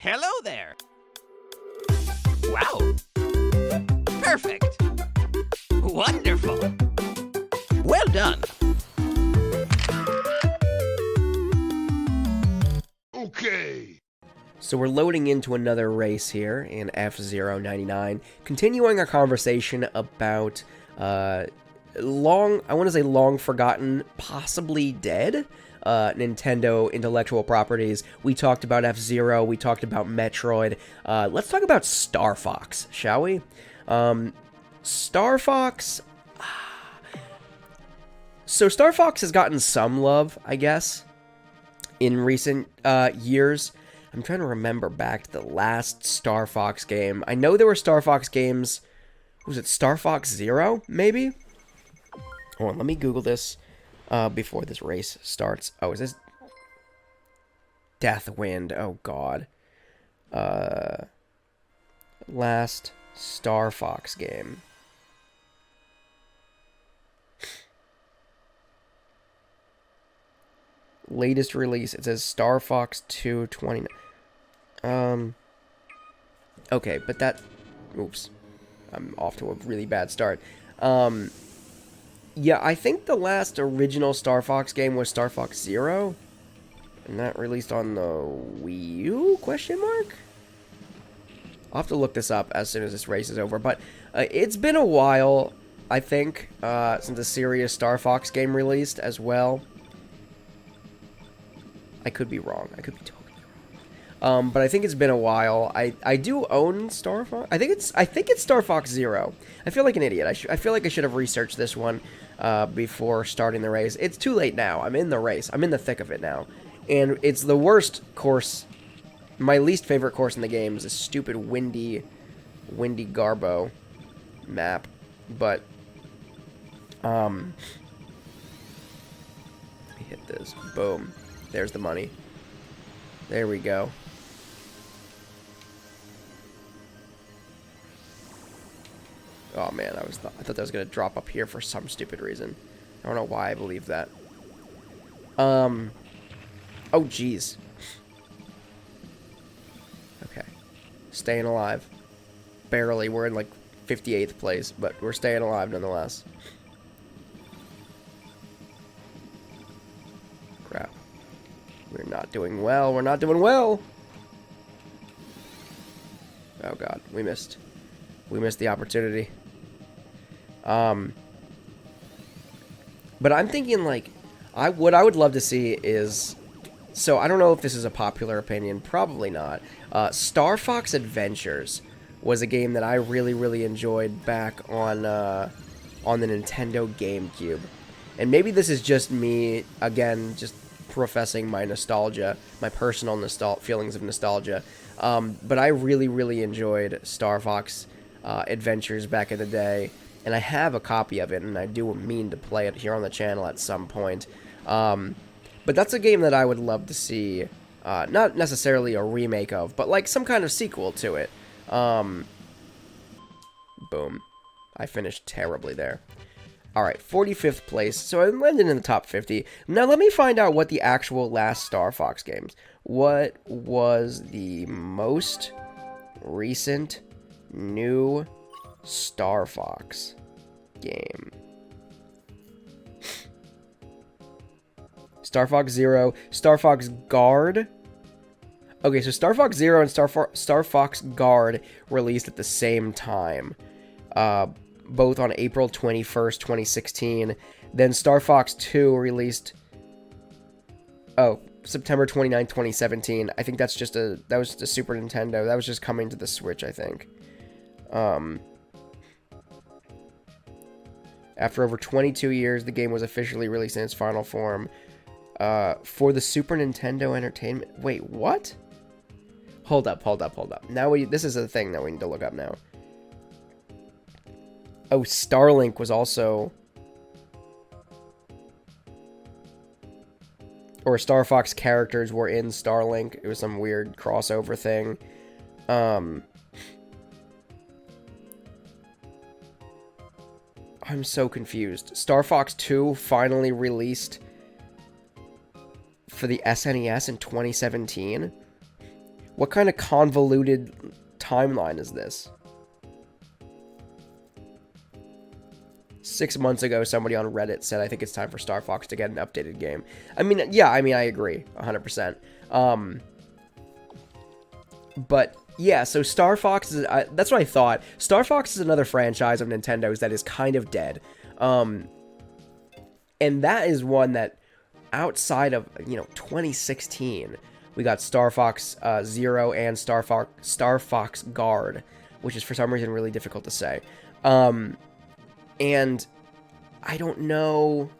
Hello there. Wow. Perfect. Wonderful. Well done. Okay. So we're loading into another race here in F099, continuing our conversation about long forgotten, possibly dead Nintendo intellectual properties. We talked about F-Zero, we talked about Metroid. Let's talk about Star Fox, shall we? Star Fox... So Star Fox has gotten some love, I guess, in recent years. I'm trying to remember back to the last Star Fox game. I know there were Star Fox games. Was it Star Fox Zero, maybe? Hold on, let me Google this before this race starts. Oh, is this Deathwind? Oh, God. Last Star Fox game. Latest release. It says Star Fox 2 29. Okay, but that... Oops. I'm off to a really bad start. Yeah, I think the last original Star Fox game was Star Fox Zero. And that released on the Wii U, question mark? I'll have to look this up as soon as this race is over. But it's been a while, I think, since a serious Star Fox game released as well. I could be wrong. I could be totally wrong. But I think it's been a while. I do own Star Fox. I think it's Star Fox Zero. I feel like an idiot. I feel like I should have researched this one before starting the race. It's too late now. I'm in the race. I'm in the thick of it now. And it's the worst course. My least favorite course in the game is a stupid windy Garbo map. But let me hit this. Boom. There's the money. There we go. Oh man, I thought that was gonna drop up here for some stupid reason. I don't know why I believe that. Oh jeez. Okay. Staying alive. Barely. We're in like 58th place, but we're staying alive nonetheless. Crap. We're not doing well. We're not doing well. Oh god, we missed. We missed the opportunity. But I'm thinking like, what I would love to see is, so I don't know if this is a popular opinion, probably not. Star Fox Adventures was a game that I really, really enjoyed back on the Nintendo GameCube. And maybe this is just me, again, just professing my nostalgia, my personal feelings of nostalgia. But I really, really enjoyed Star Fox Adventures back in the day. And I have a copy of it, and I do mean to play it here on the channel at some point. But that's a game that I would love to see, not necessarily a remake of, but like some kind of sequel to it. Boom. I finished terribly there. Alright, 45th place, so I landed in the top 50. Now let me find out what the actual last Star Fox games. What was the most recent new Star Fox game? Star Fox Zero, Star Fox Guard. Okay, so Star Fox Zero and Star Fox Guard released at the same time. Both on April 21st, 2016. Then Star Fox 2 released... Oh, September 29th, 2017. I think that was the Super Nintendo. That was just coming to the Switch, I think. After over 22 years, the game was officially released in its final form. For the Super Nintendo Entertainment... Wait, what? Hold up. Now this is a thing that we need to look up now. Oh, Starlink was also... Or Star Fox characters were in Starlink. It was some weird crossover thing. I'm so confused. Star Fox 2 finally released for the SNES in 2017. What kind of convoluted timeline is this? 6 months ago, somebody on Reddit said, I think it's time for Star Fox to get an updated game. I mean, yeah, I agree, 100%. But, yeah, so Star Fox is, that's what I thought. Star Fox is another franchise of Nintendo's that is kind of dead. And that is one that, outside of, 2016, we got Star Fox Zero and Star Fox Guard, which is for some reason really difficult to say. And I don't know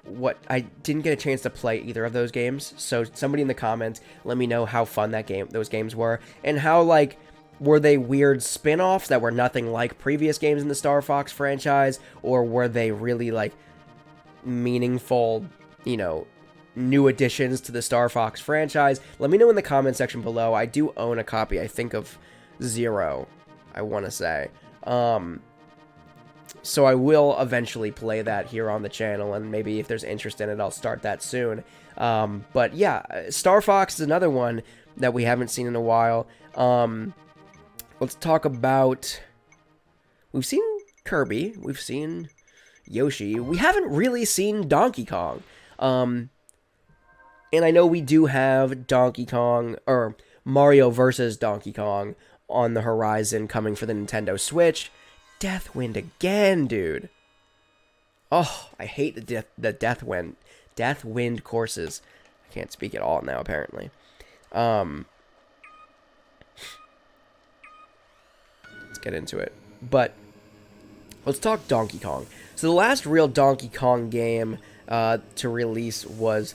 what, I didn't get a chance to play either of those games, so somebody in the comments, let me know how fun those games were, and how, like, were they weird spin-offs that were nothing like previous games in the Star Fox franchise, or were they really, like, meaningful, new additions to the Star Fox franchise? Let me know in the comment section below. I do own a copy, I think, of Zero, I want to say. So I will eventually play that here on the channel, and maybe if there's interest in it, I'll start that soon. But yeah, Star Fox is another one that we haven't seen in a while. Let's talk about... We've seen Kirby, we've seen Yoshi, we haven't really seen Donkey Kong. And I know we do have Donkey Kong, or Mario vs. Donkey Kong on the horizon coming for the Nintendo Switch. Deathwind again, dude. Oh, I hate the Deathwind courses. I can't speak at all now, apparently. Let's get into it. But let's talk Donkey Kong. So the last real Donkey Kong game to release was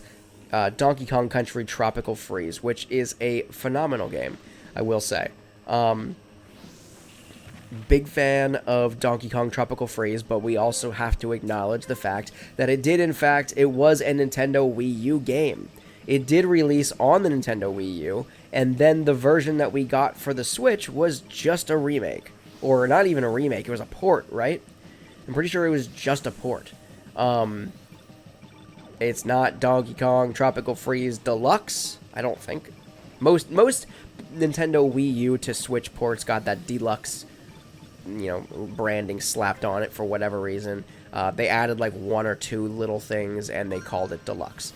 Donkey Kong Country Tropical Freeze, which is a phenomenal game, I will say. Big fan of Donkey Kong Tropical Freeze, but we also have to acknowledge the fact that it was a Nintendo Wii U game. It did release on the Nintendo Wii U, and then the version that we got for the Switch was just a remake. Or not even a remake, it was a port, right? I'm pretty sure it was just a port. It's not Donkey Kong Tropical Freeze Deluxe, I don't think. Most Nintendo Wii U to Switch ports got that deluxe, branding slapped on it for whatever reason. They added like one or two little things and they called it Deluxe.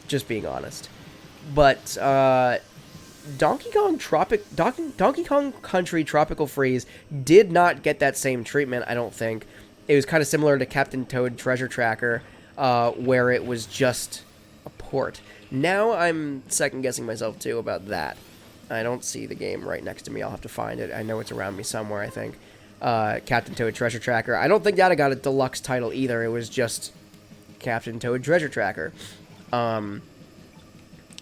Just being honest. But Donkey Kong Country Tropical Freeze did not get that same treatment, I don't think. It was kind of similar to Captain Toad Treasure Tracker, where it was just a port. Now I'm second-guessing myself, too, about that. I don't see the game right next to me. I'll have to find it. I know it's around me somewhere, I think. Captain Toad Treasure Tracker. I don't think that got a deluxe title either. It was just Captain Toad Treasure Tracker.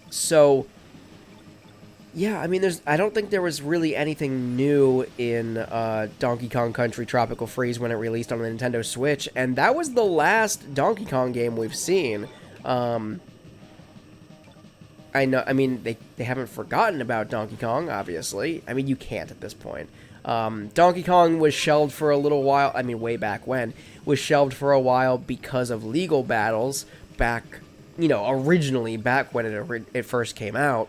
So, yeah, I mean, I don't think there was really anything new in Donkey Kong Country Tropical Freeze when it released on the Nintendo Switch, and that was the last Donkey Kong game we've seen. I know, I mean, they haven't forgotten about Donkey Kong, obviously. I mean, you can't at this point. Donkey Kong was shelved for a little while, I mean, way back when, was shelved for a while because of legal battles back, originally, back when it first came out.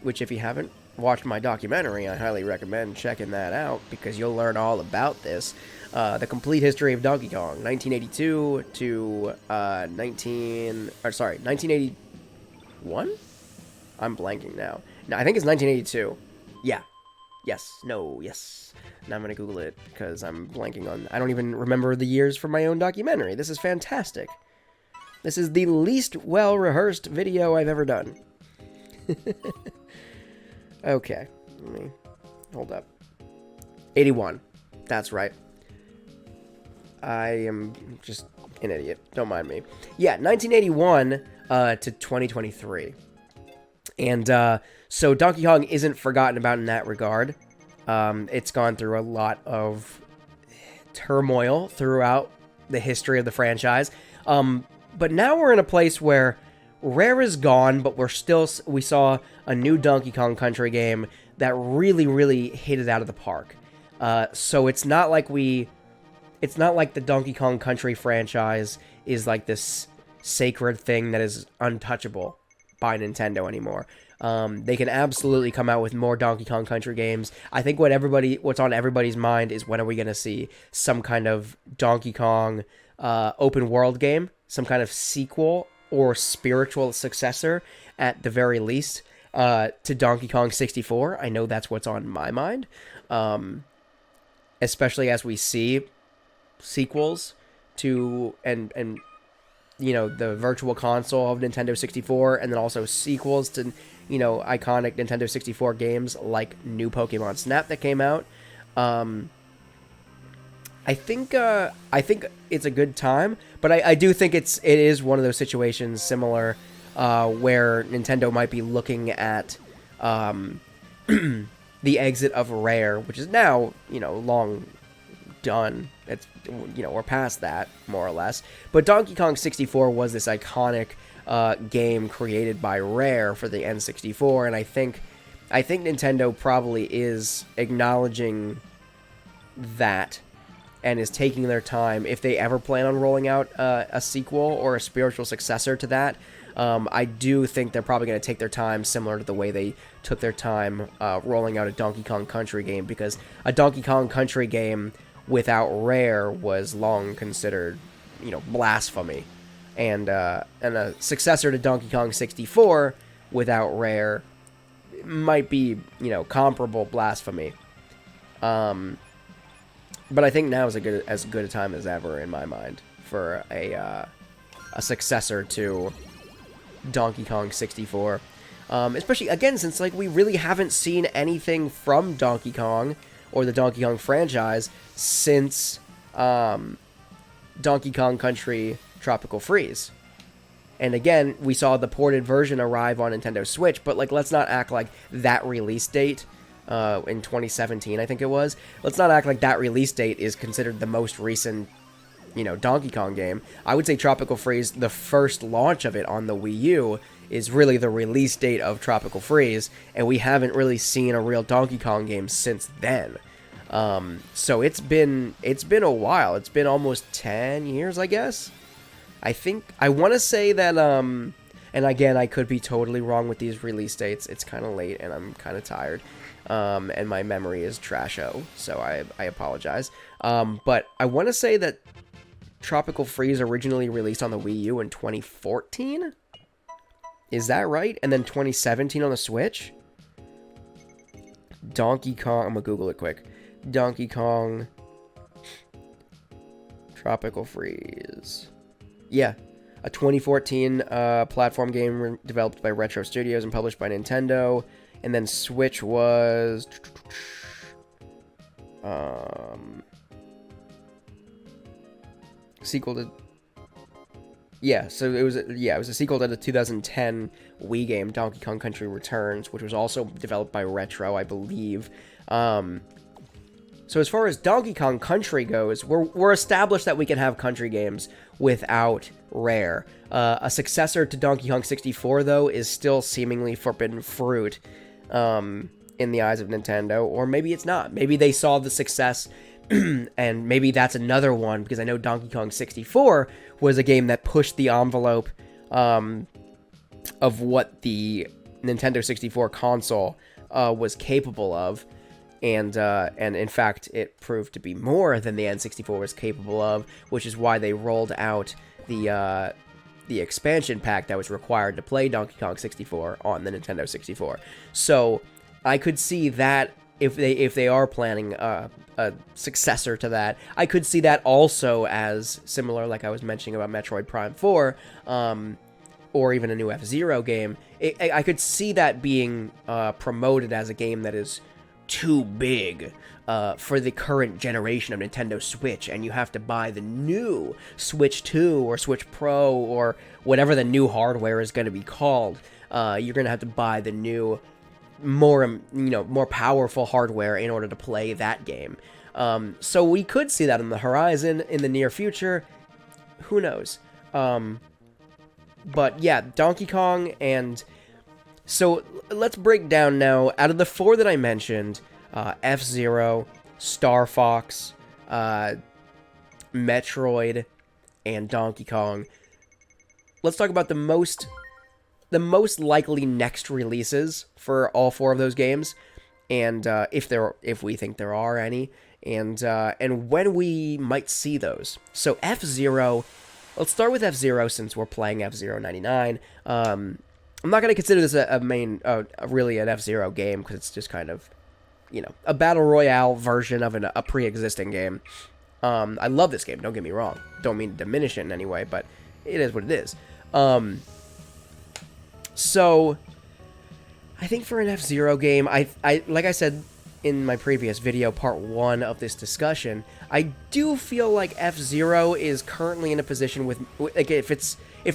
Which, if you haven't watched my documentary, I highly recommend checking that out, because you'll learn all about this. The complete history of Donkey Kong, 1982 to 1981? I'm blanking now. No, I think it's 1982. Yeah. Yes. No. Yes. Now I'm going to Google it, because I'm blanking on... I don't even remember the years for my own documentary. This is fantastic. This is the least well-rehearsed video I've ever done. Okay. Let me... Hold up. 81. That's right. I am just an idiot. Don't mind me. Yeah, 1981 to 2023. And so Donkey Kong isn't forgotten about in that regard. It's gone through a lot of turmoil throughout the history of the franchise. But now we're in a place where Rare is gone, but we saw a new Donkey Kong Country game that really, really hit it out of the park. So it's not like the Donkey Kong Country franchise is like this sacred thing that is untouchable by Nintendo anymore. They can absolutely come out with more Donkey Kong Country games. I think what's on everybody's mind is, when are we going to see some kind of Donkey Kong open world game, some kind of sequel or spiritual successor at the very least to Donkey Kong 64. I know that's what's on my mind, especially as we see sequels to and the Virtual Console of Nintendo 64, and then also sequels to iconic Nintendo 64 games like New Pokemon Snap that came out. I think it's a good time, but I do think it is one of those situations similar where Nintendo might be looking at the exit of Rare, which is now long done. It's we're past that, more or less. But Donkey Kong 64 was this iconic game created by Rare for the N64, and I think Nintendo probably is acknowledging that and is taking their time. If they ever plan on rolling out a sequel or a spiritual successor to that, I do think they're probably going to take their time, similar to the way they took their time rolling out a Donkey Kong Country game, because a Donkey Kong Country game without Rare was long considered, blasphemy. And a successor to Donkey Kong 64 without Rare might be, comparable blasphemy. But I think now is as good a time as ever, in my mind, for a successor to Donkey Kong 64. Especially, again, since we really haven't seen anything from Donkey Kong or the Donkey Kong franchise since Donkey Kong Country Tropical Freeze. And again, we saw the ported version arrive on Nintendo Switch, but let's not act like that release date in 2017, I think it was. Let's not act like that release date is considered the most recent, Donkey Kong game. I would say Tropical Freeze, the first launch of it on the Wii U, is really the release date of Tropical Freeze, and we haven't really seen a real Donkey Kong game since then. So it's been a while. It's been almost 10 years, I guess. I want to say that, and again, I could be totally wrong with these release dates. It's kind of late, and I'm kind of tired, and my memory is trasho, so I apologize. But I want to say that Tropical Freeze originally released on the Wii U in 2014? Is that right? And then 2017 on the Switch? Donkey Kong, I'm gonna Google it quick. Donkey Kong Tropical Freeze. Yeah, a 2014 platform game developed by Retro Studios and published by Nintendo. And then Switch was sequel to... Yeah, so it was a sequel to the 2010 Wii game Donkey Kong Country Returns, which was also developed by Retro, I believe. So as far as Donkey Kong Country goes, we're established that we can have country games without Rare. A successor to Donkey Kong 64, though, is still seemingly forbidden fruit in the eyes of Nintendo, or maybe it's not. Maybe they saw the success, and maybe that's another one, because I know Donkey Kong 64 was a game that pushed the envelope of what the Nintendo 64 console was capable of. And in fact, it proved to be more than the N64 was capable of, which is why they rolled out the expansion pack that was required to play Donkey Kong 64 on the Nintendo 64. So I could see that if they are planning a successor to that, I could see that also as similar, like I was mentioning about Metroid Prime 4, or even a new F-Zero game. I could see that being promoted as a game that is too big for the current generation of Nintendo Switch, and you have to buy the new Switch 2 or Switch Pro or whatever the new hardware is going to be called. You're going to have to buy the new, more powerful hardware in order to play that game. So we could see that on the horizon in the near future. Who knows? But yeah, Donkey Kong, and so let's break down now, out of the four that I mentioned, F-Zero, Star Fox, Metroid, and Donkey Kong, let's talk about the most likely next releases for all 4 of those games, and if we think there are any, and when we might see those. So F-Zero, let's start with F-Zero since we're playing F-Zero 99. I'm not going to consider this really an F-Zero game because it's just kind of, a battle royale version of a pre-existing game. I love this game, don't get me wrong. Don't mean to diminish it in any way, but it is what it is. So I think for an F-Zero game, I like I said in my previous video, part 1 of this discussion, I do feel like F-Zero is currently in a position with, like, if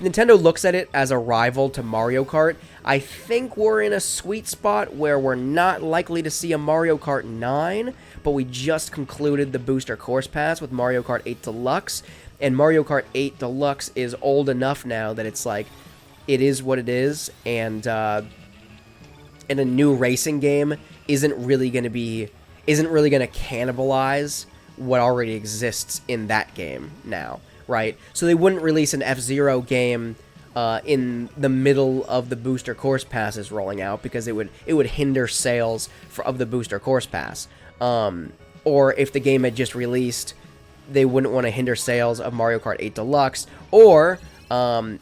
Nintendo looks at it as a rival to Mario Kart, I think we're in a sweet spot where we're not likely to see a Mario Kart 9, but we just concluded the Booster Course Pass with Mario Kart 8 Deluxe, and Mario Kart 8 Deluxe is old enough now that it's like, it is what it is, and a new racing game isn't really going to cannibalize what already exists in that game now, right? So they wouldn't release an F-Zero game in the middle of the Booster Course Passes rolling out because it would hinder sales of the Booster Course Pass. Or if the game had just released, they wouldn't want to hinder sales of Mario Kart 8 Deluxe, or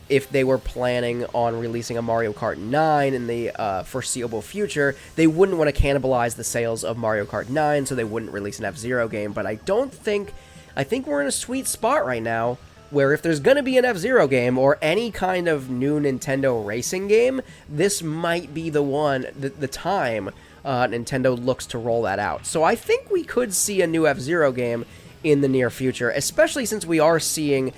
if they were planning on releasing a Mario Kart 9 in the foreseeable future, they wouldn't want to cannibalize the sales of Mario Kart 9, so they wouldn't release an F-Zero game. But I think we're in a sweet spot right now, where if there's going to be an F-Zero game, or any kind of new Nintendo racing game, this might be the time Nintendo looks to roll that out. So I think we could see a new F-Zero game in the near future, especially since we are seeing...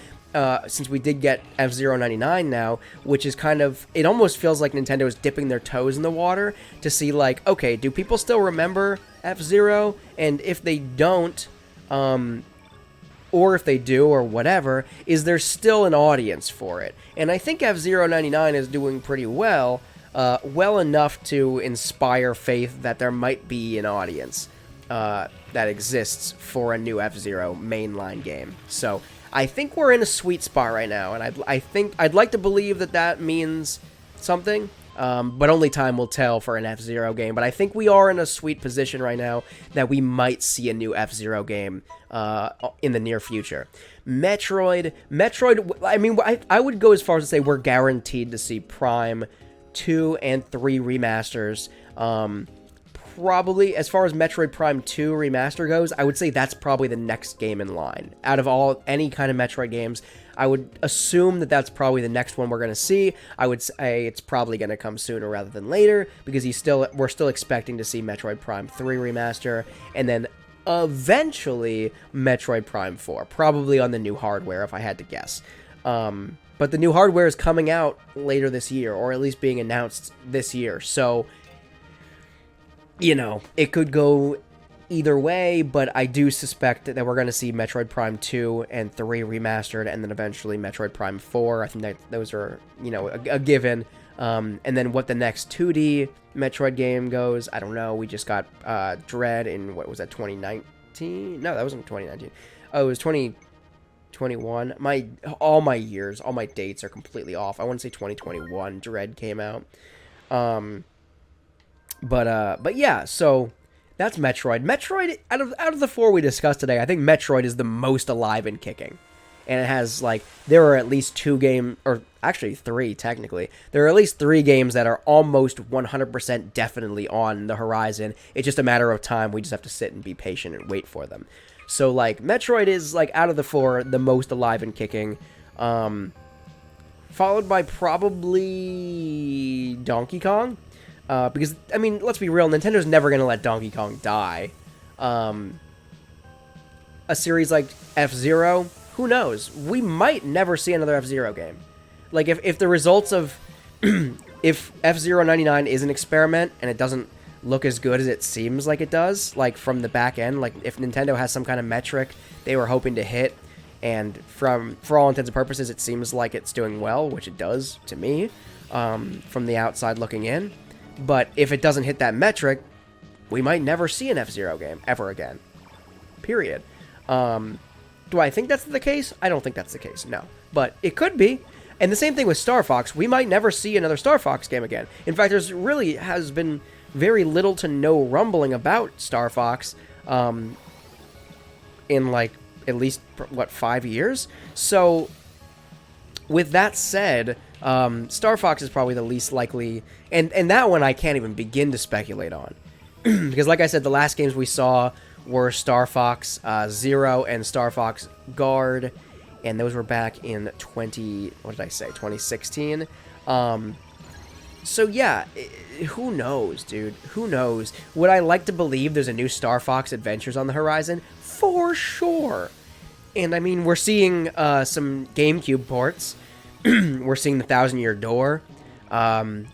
since we did get F-Zero 99 now, which is kind of, it almost feels like Nintendo is dipping their toes in the water to see, like, okay, do people still remember F-Zero? And if they don't, or if they do, or whatever, is there still an audience for it? And I think F-Zero 99 is doing pretty well, well enough to inspire faith that there might be an audience that exists for a new F-Zero mainline game. So I think we're in a sweet spot right now, and I'd like to believe that means something, but only time will tell for an F-Zero game. But I think we are in a sweet position right now that we might see a new F-Zero game in the near future. Metroid. I mean, I would go as far as to say we're guaranteed to see Prime 2 and 3 remasters. Probably, as far as Metroid Prime 2 Remaster goes, I would say that's probably the next game in line. Out of any kind of Metroid games, I would assume that that's probably the next one we're going to see. I would say it's probably going to come sooner rather than later, because we're still expecting to see Metroid Prime 3 Remaster, and then eventually Metroid Prime 4, probably on the new hardware, if I had to guess. But the new hardware is coming out later this year, or at least being announced this year, so... it could go either way, but I do suspect that we're going to see Metroid Prime 2 and 3 remastered, and then eventually Metroid Prime 4. I think that those are, a given. And then what the next 2D Metroid game goes, I don't know. We just got Dread in, what was that, 2019? No, that wasn't 2019. Oh, it was 2021. All my dates are completely off. I want to say 2021 Dread came out. But yeah, so that's Metroid. Metroid, out of the 4 we discussed today, I think Metroid is the most alive and kicking. And it has, there are at least 2 games, or actually 3, technically. There are at least 3 games that are almost 100% definitely on the horizon. It's just a matter of time. We just have to sit and be patient and wait for them. So, Metroid is, out of the 4, the most alive and kicking. Followed by probably Donkey Kong. Because, I mean, let's be real, Nintendo's never going to let Donkey Kong die. A series like F-Zero, who knows? We might never see another F-Zero game. If the results of... if F-Zero 99 is an experiment, and it doesn't look as good as it seems like it does, from the back end, if Nintendo has some kind of metric they were hoping to hit, and for all intents and purposes, it seems like it's doing well, which it does to me, from the outside looking in. But if it doesn't hit that metric, we might never see an F-Zero game ever again. Period. Do I think that's the case? I don't think that's the case, no. But it could be. And the same thing with Star Fox. We might never see another Star Fox game again. In fact, there's really has been very little to no rumbling about Star Fox in, like, at least, what, 5 years? So, with that said, Star Fox is probably the least likely, and that one I can't even begin to speculate on. Because, like I said, the last games we saw were Star Fox Zero and Star Fox Guard, and those were back in 2016. So yeah, who knows, dude? Who knows? Would I like to believe there's a new Star Fox Adventures on the horizon? For sure. And I mean, we're seeing some GameCube ports. We're seeing the Thousand Year Door. I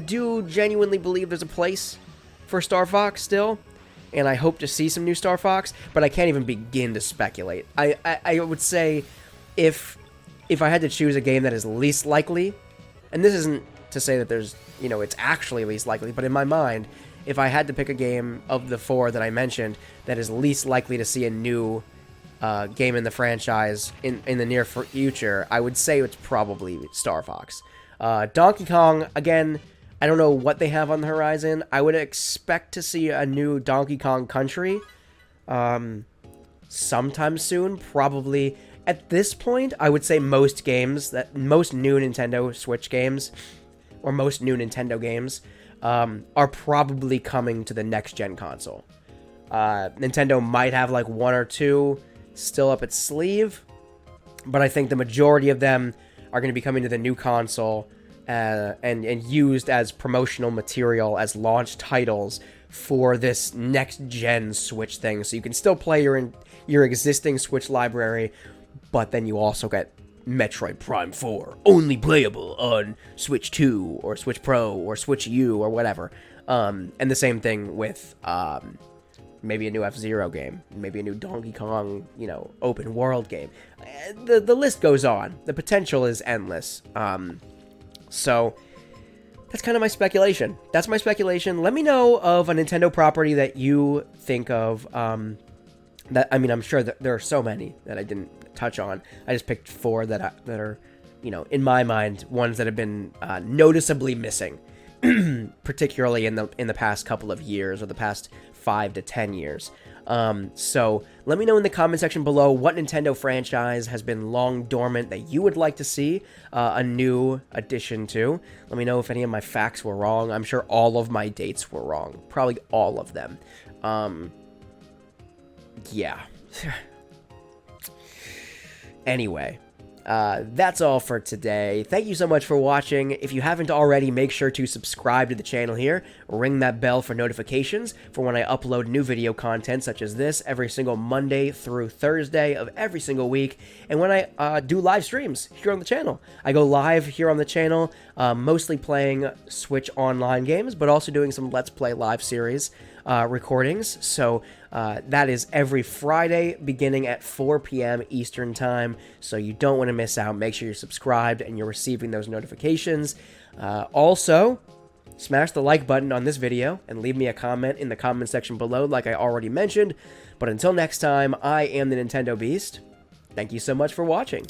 do genuinely believe there's a place for Star Fox still, and I hope to see some new Star Fox, but I can't even begin to speculate. I would say if I had to choose a game that is least likely, and this isn't to say that there's, you know, it's actually least likely, but in my mind, if I had to pick a game of the 4 that I mentioned that is least likely to see a new game in the franchise in the near future, I would say it's probably Star Fox. Donkey Kong, again, I don't know what they have on the horizon. I would expect to see a new Donkey Kong Country sometime soon, probably. At this point, I would say most new Nintendo Switch games, or most new Nintendo games, are probably coming to the next-gen console. Nintendo might have like 1 or 2 still up its sleeve, but I think the majority of them are going to be coming to the new console and used as promotional material, as launch titles for this next-gen Switch thing. So you can still play your existing Switch library, but then you also get Metroid Prime 4, only playable on Switch 2, or Switch Pro, or Switch U, or whatever. And the same thing with maybe a new F-Zero game, maybe a new Donkey Kong, you know, open world game. The list goes on. The potential is endless. So that's kind of my speculation. That's my speculation. Let me know of a Nintendo property that you think of. I'm sure that there are so many that I didn't touch on. I just picked 4 that are, you know, in my mind, ones that have been noticeably missing, particularly in the past couple of years, or the past 5 to 10 years. So let me know in the comment section below what Nintendo franchise has been long dormant that you would like to see a new addition to. Let me know if any of my facts were wrong. I'm sure all of my dates were wrong. Probably all of them. Yeah. Anyway, that's all for today. Thank you so much for watching. If you haven't already, make sure to subscribe to the channel here. Ring that bell for notifications for when I upload new video content such as this every single Monday through Thursday of every single week. And when I do live streams here on the channel. I go live here on the channel, mostly playing Switch Online games, but also doing some Let's Play live series recordings. So that is every Friday beginning at 4 p.m. Eastern Time, so you don't want to miss out. Make sure you're subscribed and you're receiving those notifications. Also, smash the like button on this video and leave me a comment in the comment section below like I already mentioned. But until next time, I am the Nintendo Beast. Thank you so much for watching.